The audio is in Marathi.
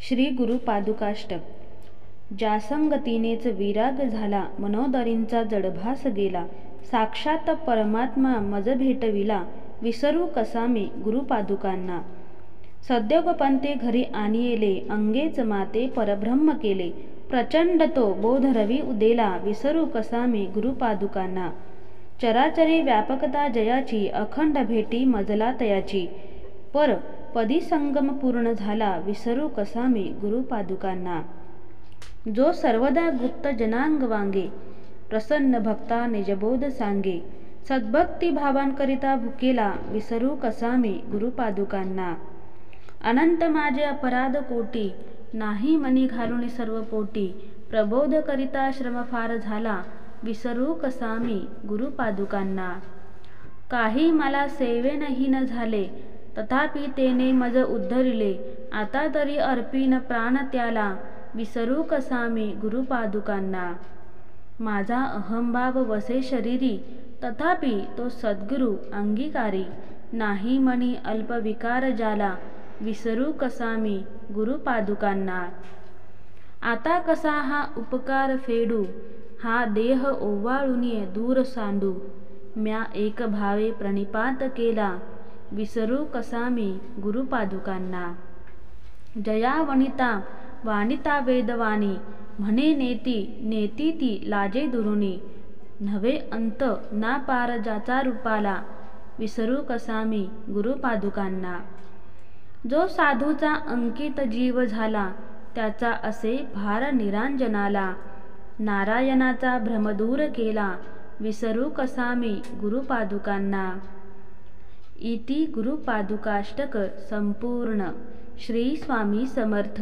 श्री गुरुपादुकाष्टक। ज्यासंगतीनेच विराग झाला, मनोदरींचा जडभास गेला, साक्षात परमात्मा मज भेटविला, विसरू कसा मी गुरुपादुकांना। सद्योगपंते घरी आणिले, अंगेच माते परब्रह्म केले, प्रचंड तो बोध रवी उदेला, विसरू कसा मी गुरुपादुकांना। चराचरी व्यापकता जयाची, अखंड भेटी मजला तयाची, पर पदी संगम पूर्ण झाला, विसरू कसा मी गुरुपादुकांना। जो सर्वदा गुप्त जनांग वांगे, प्रसन्न भक्ता निजबोध सांगे, सद्भक्ती भावांकरिता भुकेला, विसरू कसा मी गुरुपादुकांना। अनंत माझे अपराध कोटी, नाही मनी घालून सर्व पोटी, प्रबोध करिता श्रम फार झाला, विसरू कसा मी गुरुपादुकांना। काही मला सेवेनही न झाले, तथापि तेने मज उद्धरिले, आता तरी अर्पीन प्राण त्याला, विसरू कसा मी गुरुपादुकांना। माझा अहंभाव वसे शरीरी, तथापि तो सद्गुरु अंगीकारी, नाही मनी अल्प विकार जाला, विसरू कसा मी गुरुपादुकांना। आता कसा हा उपकार फेडू, हा देह ओवाळुनी दूर सांडू, म्या एक भावे प्रणिपात केला, विसरू कसा मी गुरुपादुकांना। जया वनिता वानिता वेदवाणी, म्हणे नेती नेती ती लाजे दुरुनी, नव्हे अंत ना पार ज्याचा रूपाला, विसरू कसा मी गुरुपादुकांना। जो साधूचा अंकित जीव झाला, त्याचा असे भार निरांजनाला, नारायणाचा भ्रम दूर केला, विसरू कसा मी गुरुपादुकांना। इति गुरुपादुकाष्टक संपूर्ण। श्री स्वामी समर्थ।